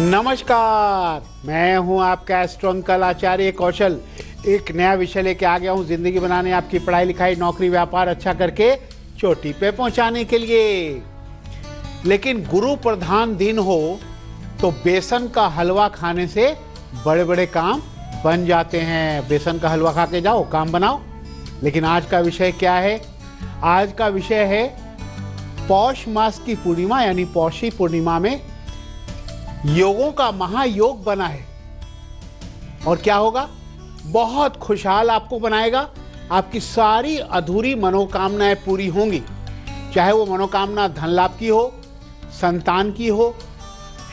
नमस्कार, मैं हूं आपका एस्ट्रो अंकल आचार्य कौशल। एक नया विषय लेके आ गया हूं जिंदगी बनाने, आपकी पढ़ाई लिखाई नौकरी व्यापार अच्छा करके चोटी पे पहुंचाने के लिए। लेकिन गुरु प्रधान दिन हो तो बेसन का हलवा खाने से बड़े बड़े काम बन जाते हैं। बेसन का हलवा खा के जाओ, काम बनाओ। लेकिन आज का विषय क्या है? आज का विषय है पौष मास की पूर्णिमा यानी पौषी पूर्णिमा में योगों का महायोग बना है। और क्या होगा? बहुत खुशहाल आपको बनाएगा। आपकी सारी अधूरी मनोकामनाएं पूरी होंगी, चाहे वो मनोकामना धन लाभ की हो, संतान की हो,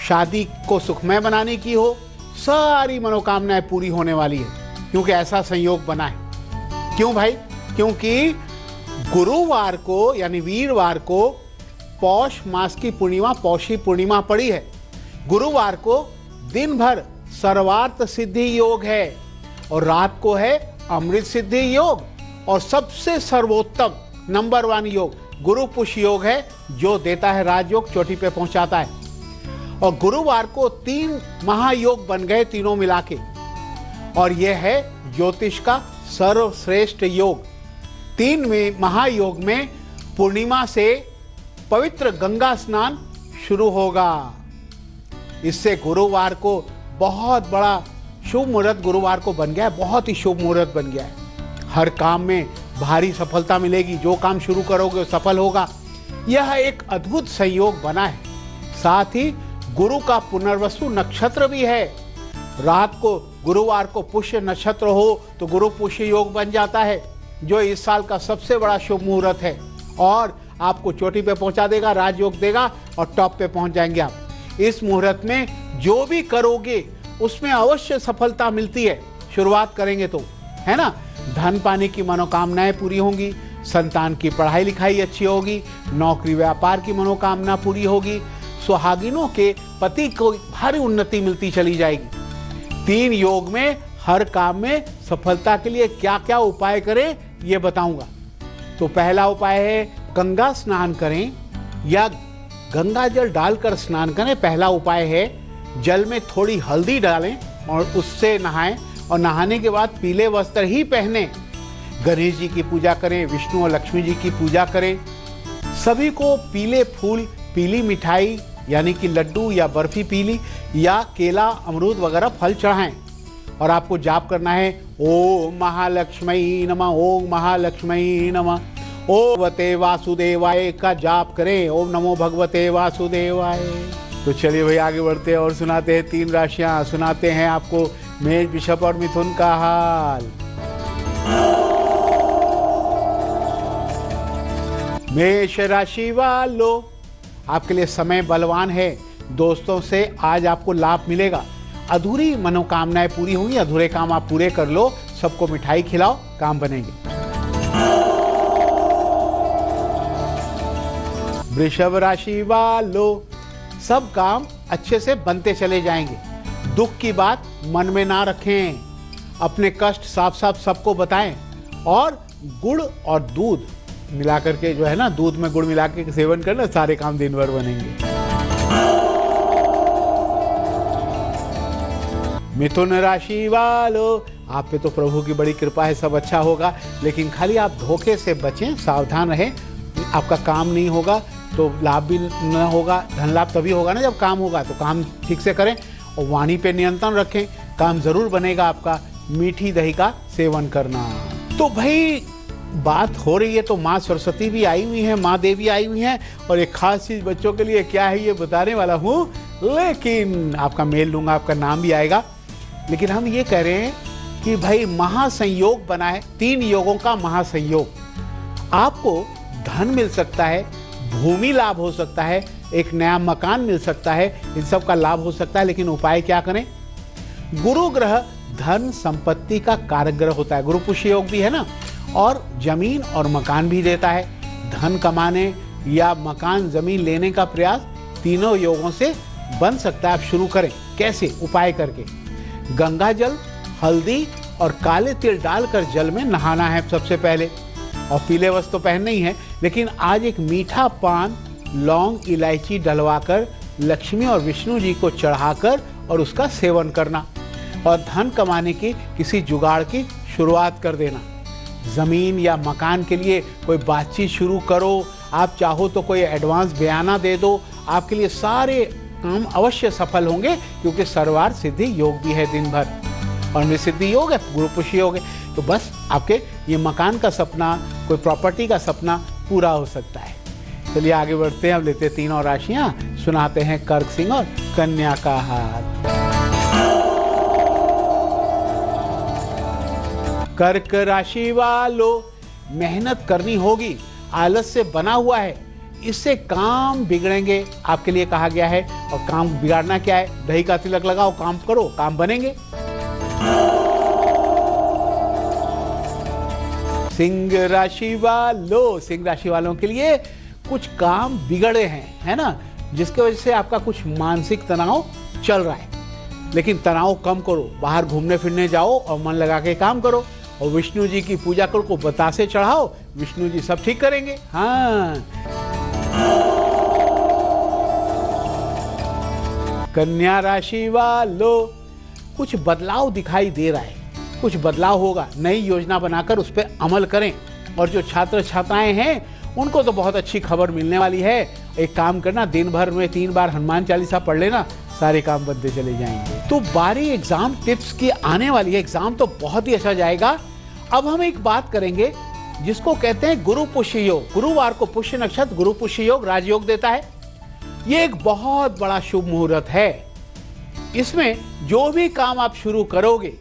शादी को सुखमय बनाने की हो। सारी मनोकामनाएं पूरी होने वाली है, क्योंकि ऐसा संयोग बना है। क्यों भाई? क्योंकि गुरुवार को यानी वीरवार को पौष मास की पूर्णिमा पौषी पूर्णिमा पड़ी है। गुरुवार को दिन भर सर्वार्थ सिद्धि योग है और रात को है अमृत सिद्धि योग। और सबसे सर्वोत्तम नंबर 1 योग गुरु पुष्य योग है, जो देता है राजयोग, चोटी पे पहुंचाता है। और गुरुवार को 3 महायोग बन गए, तीनों मिला के। और यह है ज्योतिष का सर्वश्रेष्ठ योग। 3 महायोग में पूर्णिमा से पवित्र गंगा स्नान शुरू होगा। इससे गुरुवार को बहुत बड़ा शुभ मुहूर्त गुरुवार को बन गया है, बहुत ही शुभ मुहूर्त बन गया है। हर काम में भारी सफलता मिलेगी, जो काम शुरू करोगे वो सफल होगा। यह एक अद्भुत संयोग बना है। साथ ही गुरु का पुनर्वसु नक्षत्र भी है। रात को गुरुवार को पुष्य नक्षत्र हो तो गुरु पुष्य योग बन जाता है, जो इस साल का सबसे बड़ा शुभ मुहूर्त है और आपको चोटी पे पहुंचा देगा, राजयोग देगा और टॉप पे पहुंच जाएंगे आप। इस मुहूर्त में जो भी करोगे उसमें अवश्य सफलता मिलती है, शुरुआत करेंगे तो, है ना। धन पाने की मनोकामनाएं पूरी होंगी, संतान की पढ़ाई लिखाई अच्छी होगी, नौकरी व्यापार की मनोकामना पूरी होगी, सुहागिनों के पति को भारी उन्नति मिलती चली जाएगी। 3 योग में हर काम में सफलता के लिए क्या क्या उपाय करें ये बताऊंगा। तो पहला उपाय है गंगा स्नान करें या गंगा जल डालकर स्नान करें। पहला उपाय है जल में थोड़ी हल्दी डालें और उससे नहाएं, और नहाने के बाद पीले वस्त्र ही पहने। गणेश जी की पूजा करें, विष्णु और लक्ष्मी जी की पूजा करें। सभी को पीले फूल, पीली मिठाई यानी कि लड्डू या बर्फी पीली या केला अमरूद वगैरह फल चढ़ाएं। और आपको जाप करना है ओम महालक्ष्मी नमः, ओम महालक्ष्मी नमः, ओम भगवते वासुदेवाय का जाप करें। ओम नमो भगवते वासुदेवाय। तो चलिए भाई आगे बढ़ते हैं और सुनाते हैं 3 राशियां। सुनाते हैं आपको मेष, वृषभ और मिथुन का हाल। मेष राशि वालों, आपके लिए समय बलवान है। दोस्तों से आज आपको लाभ मिलेगा। अधूरी मनोकामनाएं पूरी होंगी, अधूरे काम आप पूरे कर लो। सबको मिठाई खिलाओ, काम बनेंगे। वृषभ राशि वालों, सब काम अच्छे से बनते चले जाएंगे। दुख की बात मन में ना रखें, अपने कष्ट साफ साफ सबको बताएं। और गुड़ और दूध मिला करके, जो है ना, दूध में गुड़ मिला के सेवन करना, सारे काम दिन भर बनेंगे। मिथुन राशि वालों, आप पे तो प्रभु की बड़ी कृपा है, सब अच्छा होगा। लेकिन खाली आप धोखे से बचें, सावधान रहें। आपका काम नहीं होगा तो लाभ भी न होगा। धन लाभ तभी होगा ना जब काम होगा। तो काम ठीक से करें और वाणी पे नियंत्रण रखें, काम जरूर बनेगा आपका। मीठी दही का सेवन करना। तो भाई बात हो रही है तो माँ सरस्वती भी आई हुई है, माँ देवी आई हुई हैं। और एक खास चीज बच्चों के लिए क्या है ये बताने वाला हूँ, लेकिन आपका मेल लूंगा, आपका नाम भी आएगा। लेकिन हम ये कह रहे हैं कि भाई महासंयोग बना है, 3 योगों का महासंयोग। आपको धन मिल सकता है, भूमि लाभ हो सकता है, एक नया मकान मिल सकता है, इन सब का लाभ हो सकता है। लेकिन उपाय क्या करें? गुरु ग्रह धन संपत्ति का कारक ग्रह होता है। गुरु पुष्य योग भी है ना, और जमीन और मकान भी देता है। धन कमाने या मकान जमीन लेने का प्रयास तीनों योगों से बन सकता है। आप शुरू करें। कैसे? उपाय करके गंगा जल, हल्दी और काले तिल डालकर जल में नहाना है सबसे पहले। और पीले वस्त्र तो पहनने ही है, लेकिन आज एक मीठा पान, लौंग, इलायची डलवाकर लक्ष्मी और विष्णु जी को चढ़ाकर और उसका सेवन करना, और धन कमाने की किसी जुगाड़ की शुरुआत कर देना। ज़मीन या मकान के लिए कोई बातचीत शुरू करो, आप चाहो तो कोई एडवांस बयाना दे दो, आपके लिए सारे काम अवश्य सफल होंगे, क्योंकि सर्वार्थ सिद्धि योग भी है दिन भर, और निसिद्धि योग है, गुरु पुष्य योग है। तो बस आपके ये मकान का सपना, कोई प्रॉपर्टी का सपना पूरा हो सकता है। चलिए आगे बढ़ते हैं, अब लेते हैं 3 और राशियां, सुनाते हैं कर्क, सिंह और कन्या का हाल। कर्क राशि वालों, मेहनत करनी होगी, आलस्य बना हुआ है, इससे काम बिगड़ेंगे, आपके लिए कहा गया है। और काम बिगाड़ना क्या है? दही का तिलक लगाओ, काम करो, काम बनेंगे। सिंह राशि वालों, सिंह राशि वालों के लिए कुछ काम बिगड़े हैं, है ना, जिसकी वजह से आपका कुछ मानसिक तनाव चल रहा है। लेकिन तनाव कम करो, बाहर घूमने फिरने जाओ और मन लगा के काम करो, और विष्णु जी की पूजा करो, को बतासे चढ़ाओ, विष्णु जी सब ठीक करेंगे। हाँ। कन्या राशि वालों, कुछ बदलाव दिखाई दे रहा है, कुछ बदलाव होगा, नई योजना बनाकर उस पर अमल करें। और जो छात्र छात्राएं हैं उनको तो बहुत अच्छी खबर मिलने वाली है। एक काम करना, दिन भर में 3 बार हनुमान चालीसा पढ़ लेना, सारे काम बनते चले जाएंगे। तो बारी एग्जाम टिप्स की आने वाली है, एग्जाम तो बहुत ही अच्छा जाएगा। अब हम एक बात करेंगे जिसको कहते हैं गुरु पुष्य योग। गुरुवार को पुष्य नक्षत्र गुरु पुष्य योग राजयोग देता है। ये एक बहुत बड़ा शुभ मुहूर्त है। इसमें जो भी काम आप शुरू करोगे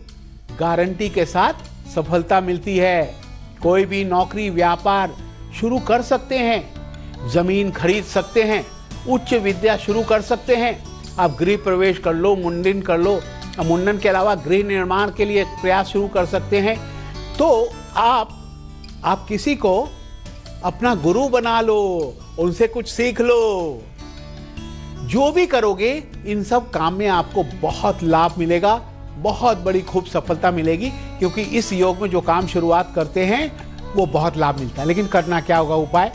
गारंटी के साथ सफलता मिलती है। कोई भी नौकरी व्यापार शुरू कर सकते हैं, जमीन खरीद सकते हैं, उच्च विद्या शुरू कर सकते हैं, आप गृह प्रवेश कर लो, मुंडन कर लो, मुंडन के अलावा गृह निर्माण के लिए प्रयास शुरू कर सकते हैं। तो आप किसी को अपना गुरु बना लो, उनसे कुछ सीख लो। जो भी करोगे इन सब काम में आपको बहुत लाभ मिलेगा, बहुत बड़ी खूब सफलता मिलेगी, क्योंकि इस योग में जो काम शुरुआत करते हैं वो बहुत लाभ मिलता है। लेकिन करना क्या होगा? उपाय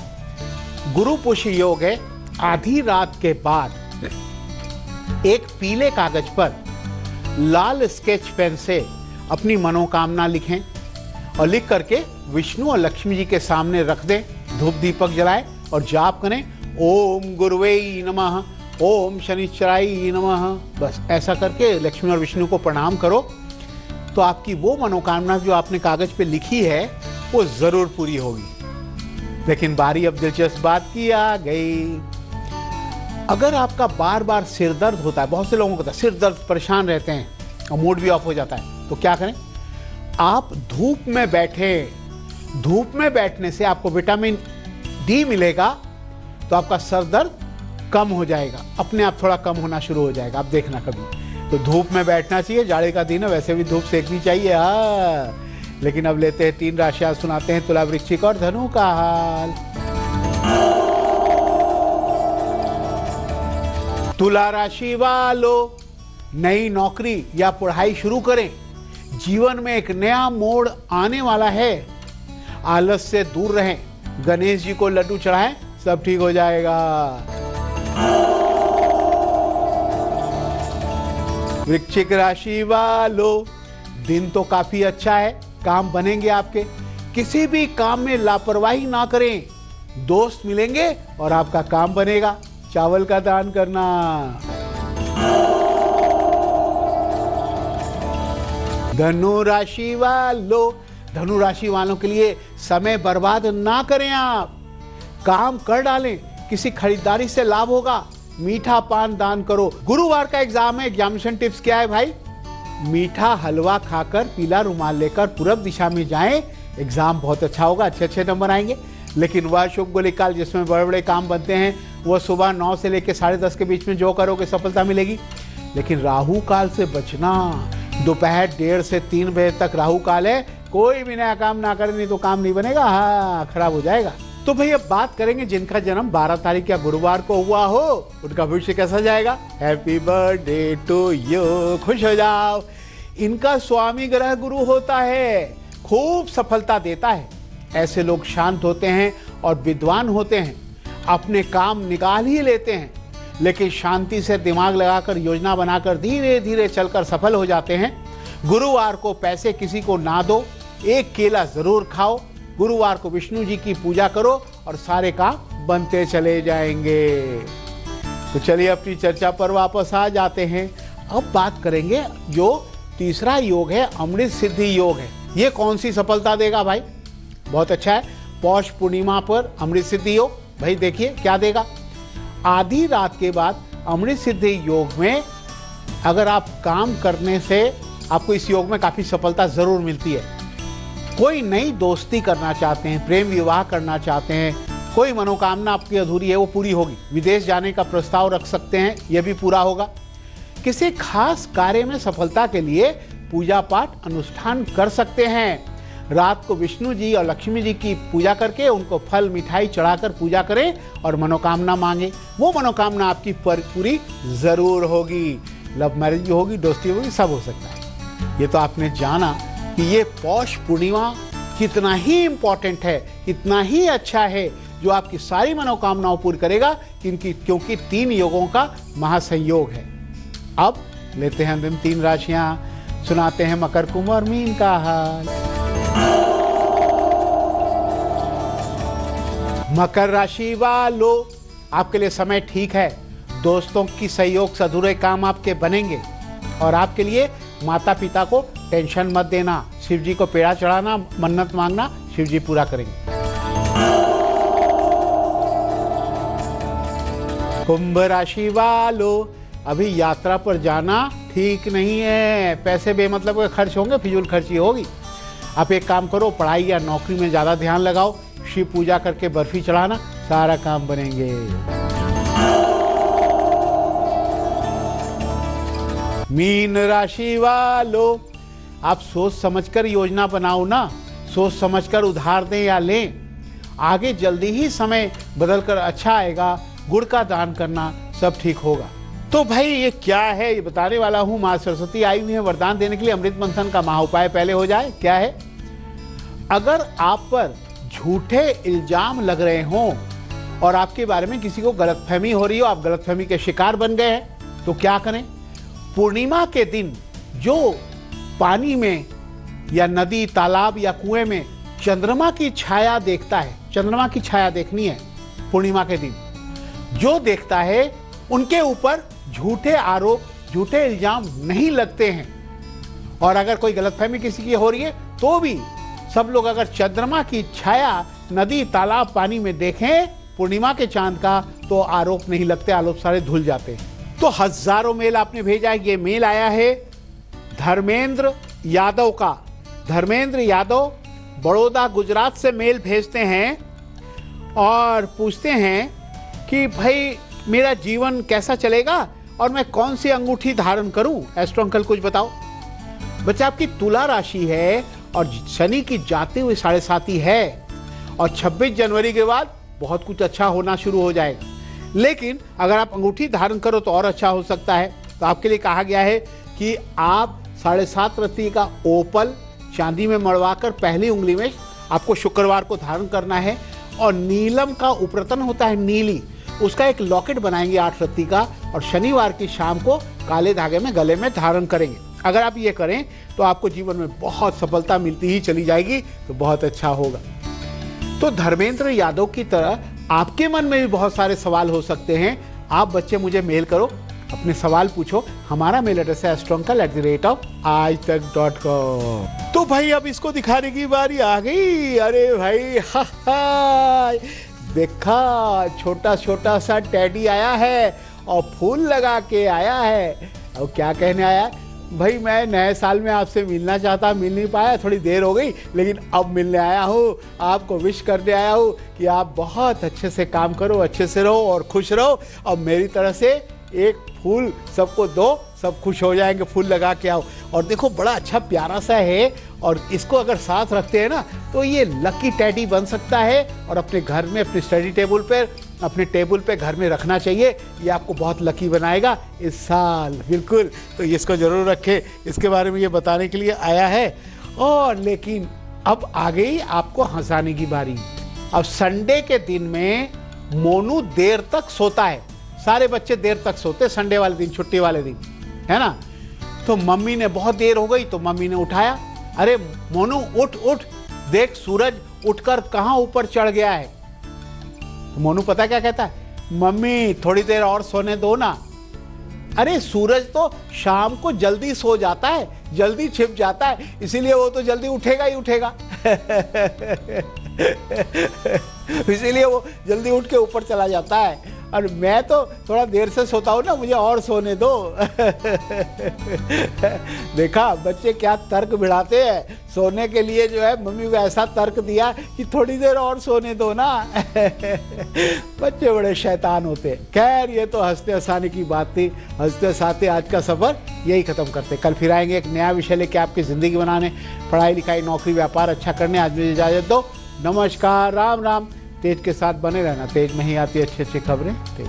गुरु पुष्य योग है। आधी रात के बाद एक पीले कागज पर लाल स्केच पेन से अपनी मनोकामना लिखें और लिख करके विष्णु और लक्ष्मी जी के सामने रख दें, धूप दीपक जलाएं और जाप करें, ओम गुरुवे नमः, ओम शनिश्चराय नमः। बस ऐसा करके लक्ष्मी और विष्णु को प्रणाम करो, तो आपकी वो मनोकामना जो आपने कागज पे लिखी है वो जरूर पूरी होगी। लेकिन बारी अब दिलचस्प बात की आ गई। अगर आपका बार बार सिर दर्द होता है, बहुत से लोगों को होता है सिर दर्द, परेशान रहते हैं और मूड भी ऑफ हो जाता है, तो क्या करें? आप धूप में बैठें। धूप में बैठने से आपको विटामिन डी मिलेगा, तो आपका सर दर्द कम हो जाएगा, अपने आप थोड़ा कम होना शुरू हो जाएगा। आप देखना कभी तो धूप में बैठना चाहिए। जाड़े का दिन है, वैसे भी धूप सेकनी चाहिए। लेकिन अब लेते हैं 3 राशियां, सुनाते हैं तुला, वृश्चिक और धनु का हाल। तुला राशि वालों, नई नौकरी या पढ़ाई शुरू करें, जीवन में एक नया मोड़ आने वाला है। आलस से दूर रहें, गणेश जी को लड्डू चढ़ाएं, सब ठीक हो जाएगा। वृश्चिक राशि वालों, दिन तो काफी अच्छा है, काम बनेंगे आपके। किसी भी काम में लापरवाही ना करें, दोस्त मिलेंगे और आपका काम बनेगा। चावल का दान करना। धनु राशि वालों, धनु राशि वालों के लिए समय बर्बाद ना करें, आप काम कर डालें, किसी खरीदारी से लाभ होगा। मीठा पान दान करो। गुरुवार का एग्जाम है, एग्जामिनेशन टिप्स क्या है भाई? मीठा हलवा खाकर पीला रुमाल लेकर पूरब दिशा में जाएं, एग्जाम बहुत अच्छा होगा, अच्छे अच्छे नंबर आएंगे। लेकिन वह शुभ गोलिक काल जिसमें बड़े बड़े काम बनते हैं, वो सुबह 9 से लेकर 10:30 के बीच में जो करोगे सफलता मिलेगी। लेकिन राहु काल से बचना, दोपहर 1:30 से 3 बजे तक राहु काल है, कोई भी नया काम ना करें, नहीं तो काम नहीं बनेगा, हाँ खराब हो जाएगा। तो भाई अब बात करेंगे जिनका जन्म 12 तारीख या गुरुवार को हुआ हो, उनका भविष्य कैसा जाएगा। हैप्पी बर्थडे टू यू, खुश हो जाओ। इनका स्वामी ग्रह गुरु होता है, खूब सफलता देता है। ऐसे लोग शांत होते हैं और विद्वान होते हैं, अपने काम निकाल ही लेते हैं। लेकिन शांति से दिमाग लगाकर योजना बनाकर धीरे धीरे चलकर सफल हो जाते हैं। गुरुवार को पैसे किसी को ना दो, एक केला जरूर खाओ। गुरुवार को विष्णु जी की पूजा करो और सारे काम बनते चले जाएंगे। तो चलिए अपनी चर्चा पर वापस आ जाते हैं। अब बात करेंगे जो तीसरा योग है, अमृत सिद्धि योग है। ये कौन सी सफलता देगा भाई? बहुत अच्छा है, पौष पूर्णिमा पर अमृत सिद्धि योग। भाई देखिए क्या देगा। आधी रात के बाद अमृत सिद्धि योग में अगर आप काम करने से आपको इस योग में काफ़ी सफलता ज़रूर मिलती है। कोई नई दोस्ती करना चाहते हैं, प्रेम विवाह करना चाहते हैं, कोई मनोकामना आपकी अधूरी है वो पूरी होगी। विदेश जाने का प्रस्ताव रख सकते हैं, यह भी पूरा होगा। किसी खास कार्य में सफलता के लिए पूजा पाठ अनुष्ठान कर सकते हैं। रात को विष्णु जी और लक्ष्मी जी की पूजा करके उनको फल मिठाई चढ़ाकर पूजा करें और मनोकामना मांगे। वो मनोकामना आपकी पूरी जरूर होगी। लव मैरिज भी होगी, दोस्ती होगी, सब हो सकता है। ये तो आपने जाना कि ये पौष पूर्णिमा कितना ही इम्पोर्टेंट है, कितना ही अच्छा है, जो आपकी सारी मनोकामनाओं पूरी करेगा, क्योंकि 3 योगों का महासंयोग है। अब लेते हैं अंतिम 3 राशियां, सुनाते हैं मकर, कुंभ और मीन का हाल। मकर राशि वालों, आपके लिए समय ठीक है। दोस्तों की सहयोग से अधूरे काम आपके बनेंगे और आपके लिए माता पिता को टेंशन मत देना। शिव जी को पेड़ा चढ़ाना, मन्नत मांगना, शिव जी पूरा करेंगे। कुंभ राशि वालों, अभी यात्रा पर जाना ठीक नहीं है। पैसे बेमतलब के खर्च होंगे, फिजूल खर्ची होगी। आप एक काम करो, पढ़ाई या नौकरी में ज़्यादा ध्यान लगाओ। शिव पूजा करके बर्फी चढ़ाना, सारा काम बनेंगे। मीन राशि वालों, आप सोच समझकर योजना बनाओ ना, सोच समझकर उधार दें या लें। आगे जल्दी ही समय बदलकर अच्छा आएगा। गुड़ का दान करना, सब ठीक होगा। तो भाई ये क्या है, ये बताने वाला हूं। माँ सरस्वती आई हुई है वरदान देने के लिए। अमृत मंथन का महाउपाय पहले हो जाए। क्या है? अगर आप पर झूठे इल्जाम लग रहे हों और आपके बारे में किसी को गलतफहमी हो रही हो, आप गलतफहमी के शिकार बन गए हैं, तो क्या करें? पूर्णिमा के दिन जो पानी में या नदी, तालाब या कुएं में चंद्रमा की छाया देखता है, चंद्रमा की छाया देखनी है पूर्णिमा के दिन, जो देखता है उनके ऊपर झूठे आरोप, झूठे इल्जाम नहीं लगते हैं। और अगर कोई गलतफहमी किसी की हो रही है तो भी सब लोग अगर चंद्रमा की छाया नदी, तालाब, पानी में देखें पूर्णिमा के चांद का, तो आरोप नहीं लगते, आरोप सारे धुल जाते हैं। तो हजारों मेल आपने भेजा है। ये मेल आया है धर्मेंद्र यादव का। धर्मेंद्र यादव बड़ौदा, गुजरात से मेल भेजते हैं और पूछते हैं कि भाई मेरा जीवन कैसा चलेगा और मैं कौन सी अंगूठी धारण करूं? एस्ट्रो अंकल कुछ बताओ। बच्चा आपकी तुला राशि है और शनि की जाती हुई 7.5 है और 26 जनवरी के बाद बहुत कुछ अच्छा होना शुरू हो जाएगा। लेकिन अगर आप अंगूठी धारण करो तो और अच्छा हो सकता है। तो आपके लिए कहा गया है कि आप 7.5 रत्ती का ओपल चांदी में मड़वाकर पहली उंगली में आपको शुक्रवार को धारण करना है। और नीलम का उपरतन होता है, नीली, उसका एक लॉकेट बनाएंगे 8 रत्ती का और शनिवार की शाम को काले धागे में गले में धारण करेंगे। अगर आप ये करें तो आपको जीवन में बहुत सफलता मिलती ही चली जाएगी, तो बहुत अच्छा होगा। तो धर्मेंद्र यादव की तरह आपके मन में भी बहुत सारे सवाल हो सकते हैं। आप बच्चे मुझे मेल करो, अपने सवाल पूछो। हमारा मेल एड्रेस है astroncal@aajtak.com। तो भाई अब इसको दिखाने की बारी आ गई। अरे भाई हा, देखा, छोटा छोटा सा टैडी आया है और फूल लगा के आया है। और क्या कहने आया? भाई मैं नए साल में आपसे मिलना चाहता, मिल नहीं पाया, थोड़ी देर हो गई, लेकिन अब मिलने आया हूँ, आपको विश करने आया हूँ कि आप बहुत अच्छे से काम करो, अच्छे से रहो और खुश रहो। और मेरी तरफ से एक फूल सबको दो, सब खुश हो जाएंगे। फूल लगा के आओ। और देखो बड़ा अच्छा प्यारा सा है और इसको अगर साथ रखते हैं ना तो ये लकी टैडी बन सकता है और अपने घर में, अपने स्टडी टेबल पर, अपने टेबल पे घर में रखना चाहिए। ये आपको बहुत लकी बनाएगा इस साल। बिल्कुल, तो इसको जरूर रखें। इसके बारे में ये बताने के लिए आया है। और लेकिन अब आ गई आपको हंसाने की बारी। अब संडे के दिन में मोनू देर तक सोता है। सारे बच्चे देर तक सोते संडे वाले दिन, छुट्टी वाले दिन, है ना। तो मम्मी ने, बहुत देर हो गई तो मम्मी ने उठाया, अरे मोनू उठ उठ, देख सूरज उठकर कहाँ ऊपर चढ़ गया है। तो मोनू पता क्या कहता है, मम्मी थोड़ी देर और सोने दो ना। अरे सूरज तो शाम को जल्दी सो जाता है, जल्दी छिप जाता है, इसीलिए वो तो जल्दी उठेगा ही उठेगा। इसीलिए वो जल्दी उठ के ऊपर चला जाता है, और मैं तो थोड़ा देर से सोता हूँ ना, मुझे और सोने दो। देखा बच्चे क्या तर्क भिड़ाते हैं, सोने के लिए जो है मम्मी को ऐसा तर्क दिया कि थोड़ी देर और सोने दो ना। बच्चे बड़े शैतान होते हैं। खैर ये तो हंसते हंसाने की बात थी, हंसते हंसाते आज का सफ़र यही ख़त्म करते। कल फिर आएंगे एक नया विषय लेके आपकी ज़िंदगी बनाने, पढ़ाई लिखाई नौकरी व्यापार अच्छा करने। आज मुझे इजाज़त दो, नमस्कार, राम राम। तेज के साथ बने रहना, तेज में ही आती अच्छी अच्छी खबरें तेज।